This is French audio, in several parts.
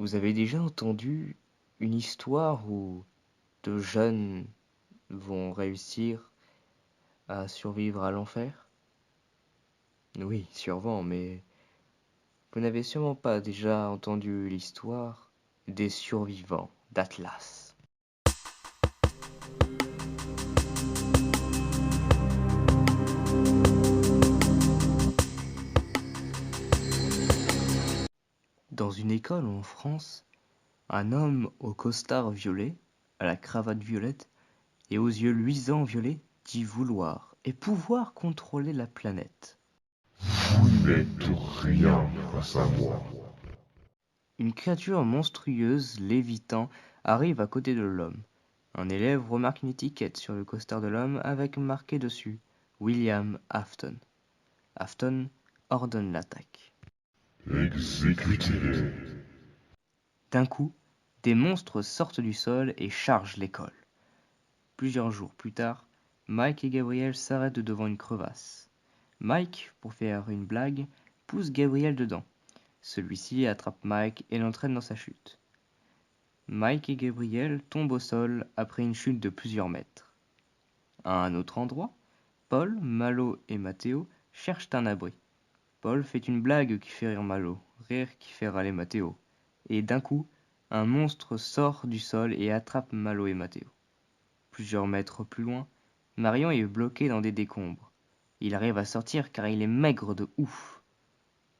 Vous avez déjà entendu une histoire où deux jeunes vont réussir à survivre à l'enfer? Oui, sûrement, mais vous n'avez sûrement pas déjà entendu l'histoire des survivants d'Atlas. Dans une école en France, un homme au costard violet, à la cravate violette et aux yeux luisants violets dit vouloir et pouvoir contrôler la planète. Vous n'êtes rien face à moi. Une créature monstrueuse, lévitant, arrive à côté de l'homme. Un élève remarque une étiquette sur le costard de l'homme avec marqué dessus William Afton. Afton ordonne l'attaque. Exécutez-les. D'un coup, des monstres sortent du sol et chargent l'école. Plusieurs jours plus tard, Mike et Gabriel s'arrêtent devant une crevasse. Mike, pour faire une blague, pousse Gabriel dedans. Celui-ci attrape Mike et l'entraîne dans sa chute. Mike et Gabriel tombent au sol après une chute de plusieurs mètres. À un autre endroit, Paul, Malo et Matteo cherchent un abri. Paul fait une blague qui fait rire Malo, rire qui fait râler Matteo. Et d'un coup, un monstre sort du sol et attrape Malo et Matteo. Plusieurs mètres plus loin, Marion est bloqué dans des décombres. Il arrive à sortir car il est maigre de ouf.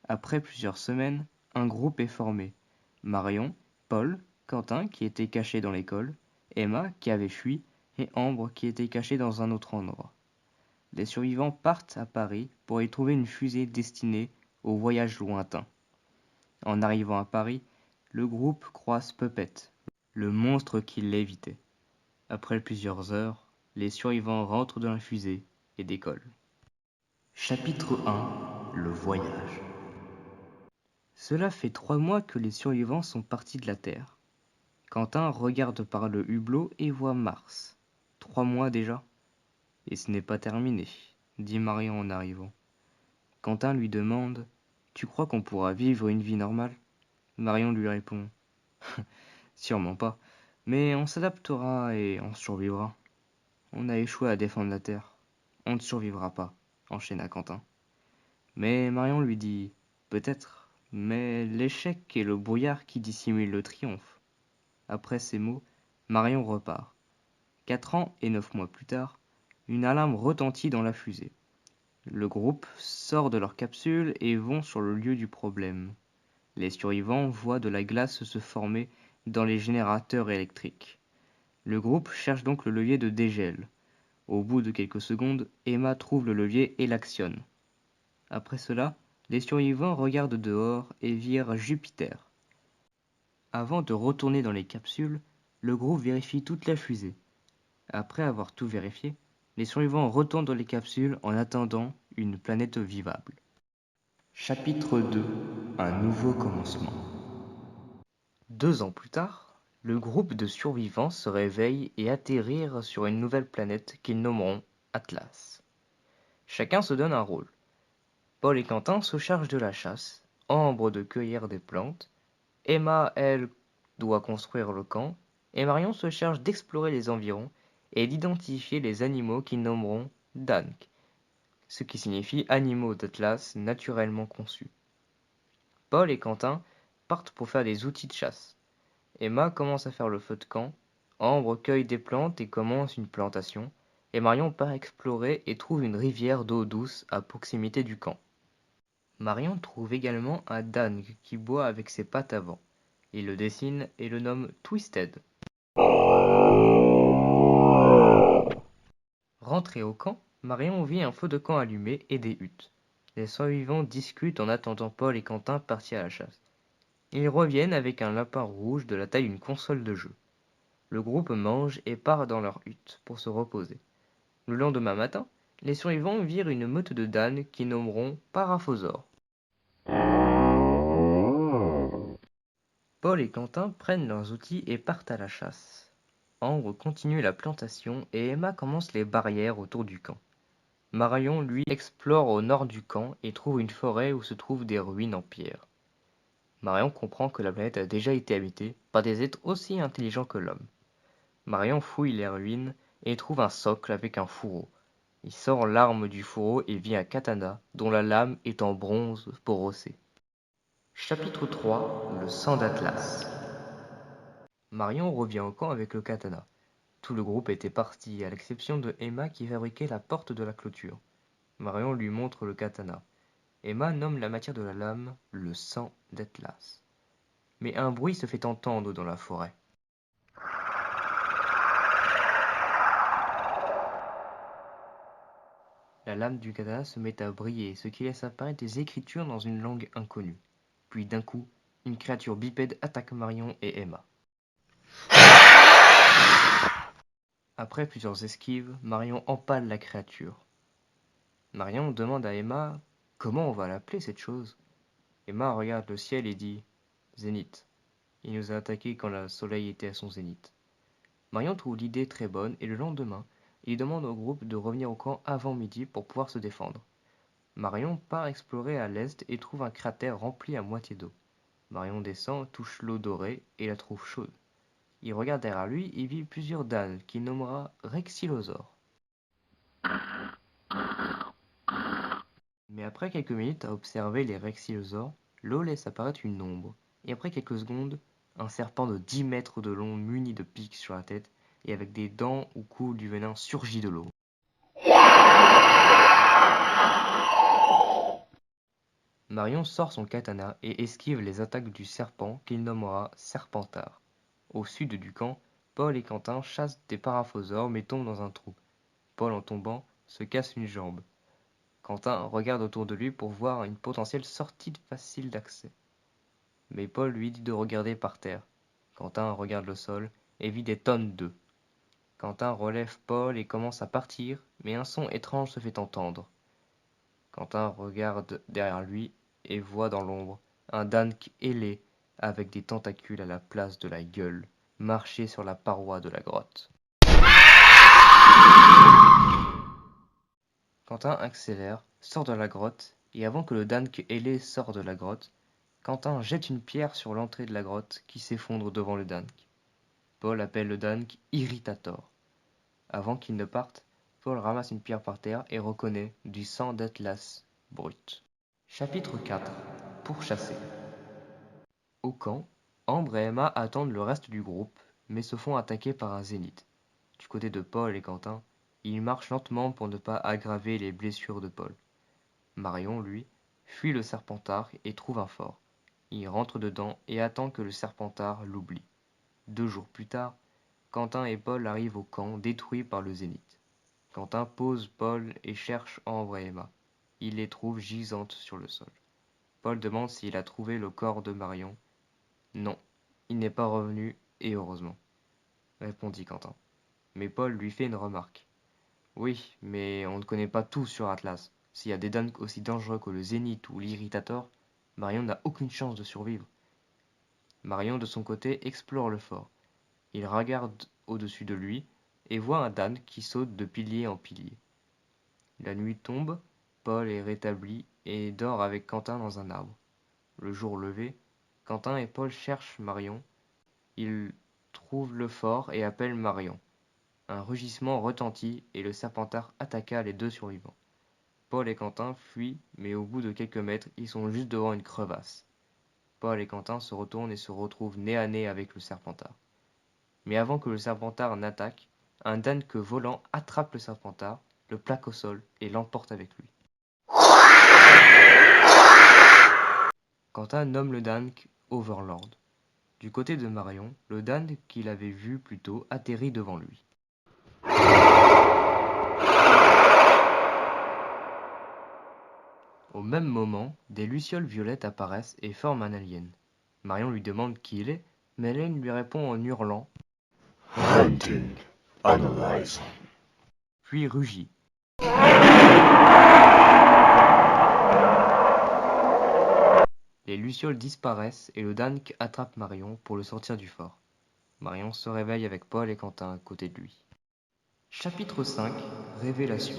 Après plusieurs semaines, un groupe est formé. Marion, Paul, Quentin qui était caché dans l'école, Emma qui avait fui et Ambre qui était cachée dans un autre endroit. Les survivants partent à Paris pour y trouver une fusée destinée au voyage lointain. En arrivant à Paris, le groupe croise Puppet, le monstre qui l'évitait. Après plusieurs heures, les survivants rentrent dans la fusée et décollent. Chapitre 1: Le voyage. Cela fait 3 mois que les survivants sont partis de la Terre. Quentin regarde par le hublot et voit Mars. 3 mois déjà? Et ce n'est pas terminé, dit Marion en arrivant. Quentin lui demande: Tu crois qu'on pourra vivre une vie normale? Marion lui répond: Sûrement pas, mais on s'adaptera et on survivra. On a échoué à défendre la Terre. On ne survivra pas, enchaîna Quentin. Mais Marion lui dit: Peut-être, mais l'échec est le brouillard qui dissimule le triomphe. Après ces mots, Marion repart. 4 ans et 9 mois plus tard, une alarme retentit dans la fusée. Le groupe sort de leur capsule et vont sur le lieu du problème. Les survivants voient de la glace se former dans les générateurs électriques. Le groupe cherche donc le levier de dégel. Au bout de quelques secondes, Emma trouve le levier et l'actionne. Après cela, les survivants regardent dehors et virent Jupiter. Avant de retourner dans les capsules, le groupe vérifie toute la fusée. Après avoir tout vérifié, les survivants retournent dans les capsules en attendant une planète vivable. Chapitre 2: Un nouveau commencement. 2 ans plus tard, le groupe de survivants se réveille et atterrirent sur une nouvelle planète qu'ils nommeront Atlas. Chacun se donne un rôle. Paul et Quentin se chargent de la chasse, Ambre de cueillir des plantes, Emma, elle, doit construire le camp, et Marion se charge d'explorer les environs et d'identifier les animaux qu'ils nommeront Dank, ce qui signifie animaux d'Atlas naturellement conçus. Paul et Quentin partent pour faire des outils de chasse. Emma commence à faire le feu de camp, Ambre cueille des plantes et commence une plantation, et Marion part explorer et trouve une rivière d'eau douce à proximité du camp. Marion trouve également un Dang qui boit avec ses pattes avant. Il le dessine et le nomme Twisted. Rentré au camp, Marion vit un feu de camp allumé et des huttes. Les survivants discutent en attendant Paul et Quentin partis à la chasse. Ils reviennent avec un lapin rouge de la taille d'une console de jeu. Le groupe mange et part dans leur hutte pour se reposer. Le lendemain matin, les survivants virent une meute de danes qu'ils nommeront Paraphosaures. Paul et Quentin prennent leurs outils et partent à la chasse. Ambre continue la plantation et Emma commence les barrières autour du camp. Marion, lui, explore au nord du camp et trouve une forêt où se trouvent des ruines en pierre. Marion comprend que la planète a déjà été habitée par des êtres aussi intelligents que l'homme. Marion fouille les ruines et trouve un socle avec un fourreau. Il sort l'arme du fourreau et vit un katana dont la lame est en bronze porosé. Chapitre 3. Le sang d'Atlas. Marion revient au camp avec le katana. Tout le groupe était parti, à l'exception de Emma qui fabriquait la porte de la clôture. Marion lui montre le katana. Emma nomme la matière de la lame le sang d'Atlas. Mais un bruit se fait entendre dans la forêt. La lame du katana se met à briller, ce qui laisse apparaître des écritures dans une langue inconnue. Puis d'un coup, une créature bipède attaque Marion et Emma. Après plusieurs esquives, Marion empale la créature. Marion demande à Emma comment on va l'appeler cette chose. Emma regarde le ciel et dit Zénith. Il nous a attaqués quand le soleil était à son zénith. Marion trouve l'idée très bonne et le lendemain, il demande au groupe de revenir au camp avant midi pour pouvoir se défendre. Marion part explorer à l'est et trouve un cratère rempli à moitié d'eau. Marion descend, touche l'eau dorée et la trouve chaude. Il regarde derrière lui et vit plusieurs dalles qu'il nommera Rexylosaures. Mais après quelques minutes à observer les Rexylosaures, l'eau laisse apparaître une ombre. Et après quelques secondes, un serpent de 10 mètres de long muni de pics sur la tête et avec des dents où coule du venin surgit de l'eau. Marion sort son katana et esquive les attaques du serpent qu'il nommera Serpentard. Au sud du camp, Paul et Quentin chassent des paraphosaures mais tombent dans un trou. Paul, en tombant, se casse une jambe. Quentin regarde autour de lui pour voir une potentielle sortie facile d'accès. Mais Paul lui dit de regarder par terre. Quentin regarde le sol et vit des tonnes d'œufs. Quentin relève Paul et commence à partir, mais un son étrange se fait entendre. Quentin regarde derrière lui et voit dans l'ombre un Dank ailé avec des tentacules à la place de la gueule marcher sur la paroi de la grotte. Quentin accélère, sort de la grotte, et avant que le Dank ailé sorte de la grotte, Quentin jette une pierre sur l'entrée de la grotte qui s'effondre devant le Dank. Paul appelle le Dank Irritator. Avant qu'il ne parte, Paul ramasse une pierre par terre et reconnaît du sang d'Atlas brut. Chapitre 4. Pourchasser. Au camp, Ambre et Emma attendent le reste du groupe, mais se font attaquer par un zénith. Du côté de Paul et Quentin, ils marchent lentement pour ne pas aggraver les blessures de Paul. Marion, lui, fuit le Serpentard et trouve un fort. Il rentre dedans et attend que le Serpentard l'oublie. 2 jours plus tard, Quentin et Paul arrivent au camp détruit par le zénith. Quentin pose Paul et cherche Ambre et Emma. Il les trouve gisantes sur le sol. Paul demande s'il a trouvé le corps de Marion. Non, il n'est pas revenu, et heureusement, répondit Quentin. Mais Paul lui fait une remarque. Oui, mais on ne connaît pas tout sur Atlas. S'il y a des Danks aussi dangereux que le Zénith ou l'Irritator, Marion n'a aucune chance de survivre. Marion, de son côté, explore le fort. Il regarde au-dessus de lui et voit un Dank qui saute de pilier en pilier. La nuit tombe, Paul est rétabli et dort avec Quentin dans un arbre. Le jour levé, Quentin et Paul cherchent Marion. Ils trouvent le fort et appellent Marion. Un rugissement retentit et le Serpentard attaqua les 2 survivants. Paul et Quentin fuient, mais au bout de quelques mètres, ils sont juste devant une crevasse. Paul et Quentin se retournent et se retrouvent nez à nez avec le Serpentard. Mais avant que le Serpentard n'attaque, un Dank volant attrape le Serpentard, le plaque au sol et l'emporte avec lui. Quentin nomme le Dank Overlord. Du côté de Marion, le Dank qu'il avait vu plus tôt atterrit devant lui. Au même moment, des lucioles violettes apparaissent et forment un alien. Marion lui demande qui il est, mais l'alien lui répond en hurlant, Hunting, analyzing. puis rugit. Les lucioles disparaissent et le Dank attrape Marion pour le sortir du fort. Marion se réveille avec Paul et Quentin à côté de lui. Chapitre 5. Révélation.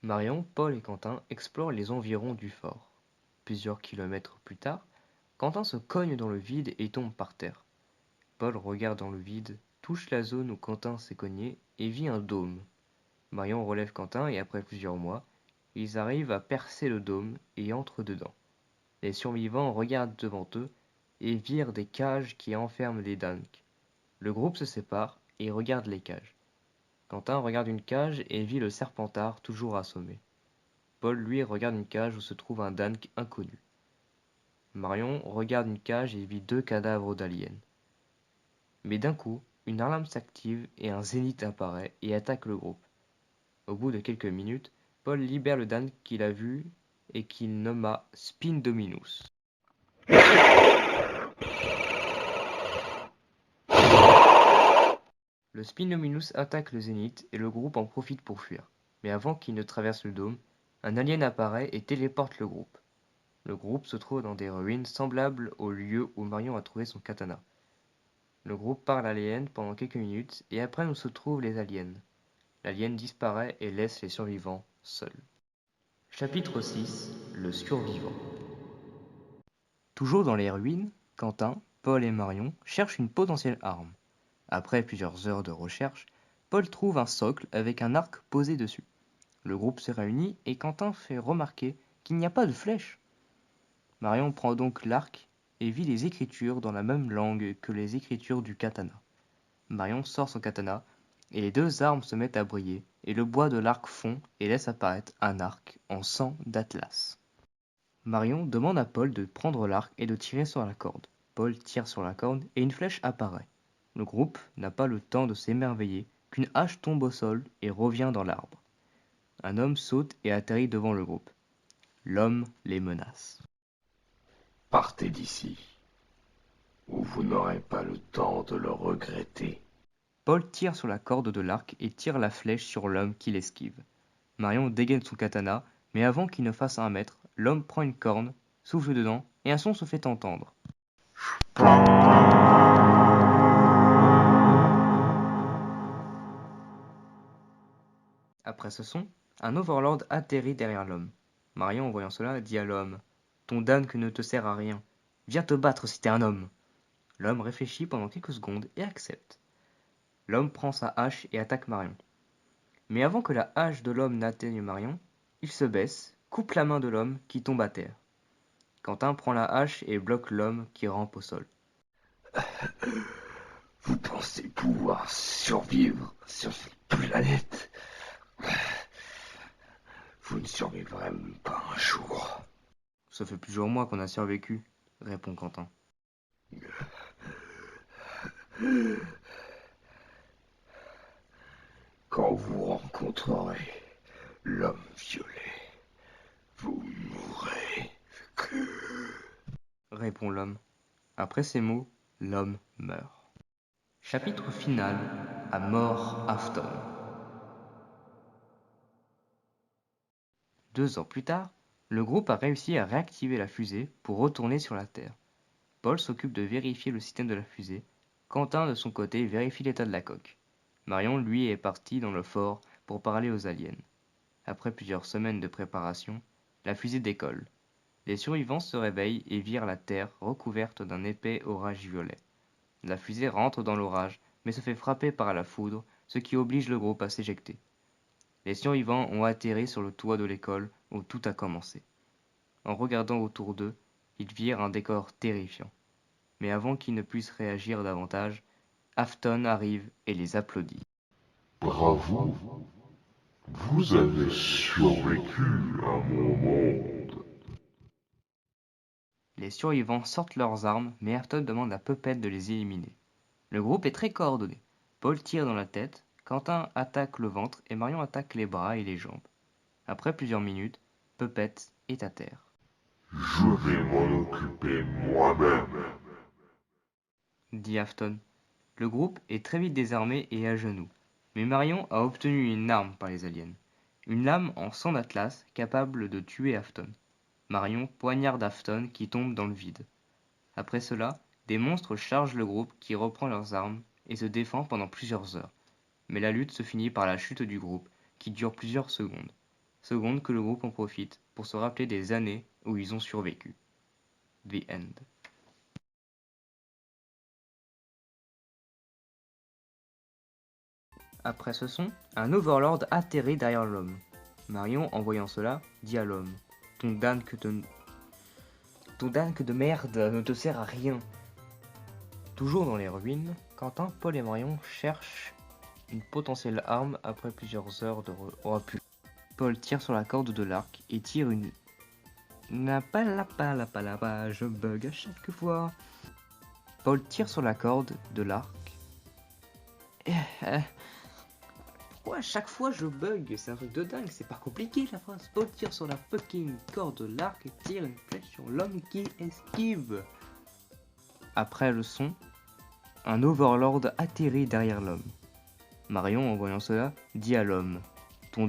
Marion, Paul et Quentin explorent les environs du fort. Plusieurs kilomètres plus tard, Quentin se cogne dans le vide et tombe par terre. Paul regarde dans le vide, touche la zone où Quentin s'est cogné et vit un dôme. Marion relève Quentin et après plusieurs mois, ils arrivent à percer le dôme et entrent dedans. Les survivants regardent devant eux et virent des cages qui enferment les Danks. Le groupe se sépare et regarde les cages. Quentin regarde une cage et vit le Serpentard toujours assommé. Paul, lui, regarde une cage où se trouve un Dank inconnu. Marion regarde une cage et vit 2 cadavres d'aliens. Mais d'un coup, une alarme s'active et un zénith apparaît et attaque le groupe. Au bout de quelques minutes, Paul libère le Dank qu'il a vu et qu'il nomma Spin Dominus. Le Spinominus attaque le Zénith et le groupe en profite pour fuir. Mais avant qu'il ne traverse le dôme, un alien apparaît et téléporte le groupe. Le groupe se trouve dans des ruines semblables au lieu où Marion a trouvé son katana. Le groupe parle à l'alien pendant quelques minutes et après nous se trouvent les aliens. L'alien disparaît et laisse les survivants seuls. Chapitre 6. Le survivant. Toujours dans les ruines, Quentin, Paul et Marion cherchent une potentielle arme. Après plusieurs heures de recherche, Paul trouve un socle avec un arc posé dessus. Le groupe se réunit et Quentin fait remarquer qu'il n'y a pas de flèche. Marion prend donc l'arc et vit les écritures dans la même langue que les écritures du katana. Marion sort son katana et les 2 armes se mettent à briller et le bois de l'arc fond et laisse apparaître un arc en sang d'Atlas. Marion demande à Paul de prendre l'arc et de tirer sur la corde. Paul tire sur la corde et une flèche apparaît. Le groupe n'a pas le temps de s'émerveiller qu'une hache tombe au sol et revient dans l'arbre. Un homme saute et atterrit devant le groupe. L'homme les menace. Partez d'ici, ou vous n'aurez pas le temps de le regretter. Paul tire sur la corde de l'arc et tire la flèche sur l'homme qui l'esquive. Marion dégaine son katana, mais avant qu'il ne fasse 1 mètre, l'homme prend une corne, souffle dedans et un son se fait entendre. Après ce son, un overlord atterrit derrière l'homme. Marion, en voyant cela, dit à l'homme « Ton Dank ne te sert à rien. Viens te battre si t'es un homme. » L'homme réfléchit pendant quelques secondes et accepte. L'homme prend sa hache et attaque Marion. Mais avant que la hache de l'homme n'atteigne Marion, il se baisse, coupe la main de l'homme qui tombe à terre. Quentin prend la hache et bloque l'homme qui rampe au sol. Vous pensez pouvoir survivre sur cette planète? Vous ne survivrez même pas un jour. Ça fait plusieurs mois qu'on a survécu, répond Quentin. Quand vous rencontrerez l'homme violet, vous mourrez. Répond l'homme. Après ces mots, l'homme meurt. Chapitre final. À mort Afton. 2 ans plus tard, le groupe a réussi à réactiver la fusée pour retourner sur la Terre. Paul s'occupe de vérifier le système de la fusée. Quentin, de son côté, vérifie l'état de la coque. Marion, lui, est parti dans le fort pour parler aux aliens. Après plusieurs semaines de préparation, la fusée décolle. Les survivants se réveillent et virent la Terre recouverte d'un épais orage violet. La fusée rentre dans l'orage, mais se fait frapper par la foudre, ce qui oblige le groupe à s'éjecter. Les survivants ont atterri sur le toit de l'école où tout a commencé. En regardant autour d'eux, ils virent un décor terrifiant. Mais avant qu'ils ne puissent réagir davantage, Afton arrive et les applaudit. Bravo, vous avez survécu à mon monde. Les survivants sortent leurs armes, mais Afton demande à Puppet de les éliminer. Le groupe est très coordonné. Paul tire dans la tête, Quentin attaque le ventre et Marion attaque les bras et les jambes. Après plusieurs minutes, Puppet est à terre. Je vais m'en occuper moi-même. Dit Afton. Le groupe est très vite désarmé et à genoux. Mais Marion a obtenu une arme par les aliens. Une lame en sang d'Atlas capable de tuer Afton. Marion poignarde Afton qui tombe dans le vide. Après cela, des monstres chargent le groupe qui reprend leurs armes et se défend pendant plusieurs heures. Mais la lutte se finit par la chute du groupe qui dure plusieurs secondes. seconde que le groupe en profite pour se rappeler des années où ils ont survécu. The End. Après ce son, un Overlord atterrit derrière l'homme. Marion, en voyant cela, dit à l'homme: Ton Dan que de merde ne te sert à rien. Toujours dans les ruines, Quentin, Paul et Marion cherchent une potentielle arme après plusieurs heures de repus. Paul tire sur la corde de l'arc et tire une... je bug à chaque fois. Paul tire sur la corde de l'arc. Pourquoi à chaque fois je bug? C'est un truc de dingue, c'est pas compliqué la phrase. Paul tire sur la fucking corde de l'arc et tire une flèche sur l'homme qui esquive. Après le son, un Overlord atterrit derrière l'homme. Marion, en voyant cela, dit à l'homme: Ton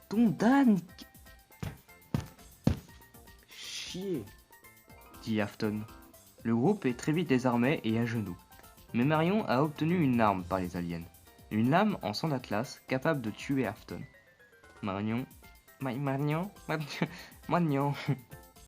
Dan... Chier, dit Afton. Le groupe est très vite désarmé et à genoux. Mais Marion a obtenu une arme par les aliens. Une lame en sang d'Atlas capable de tuer Afton. Marion...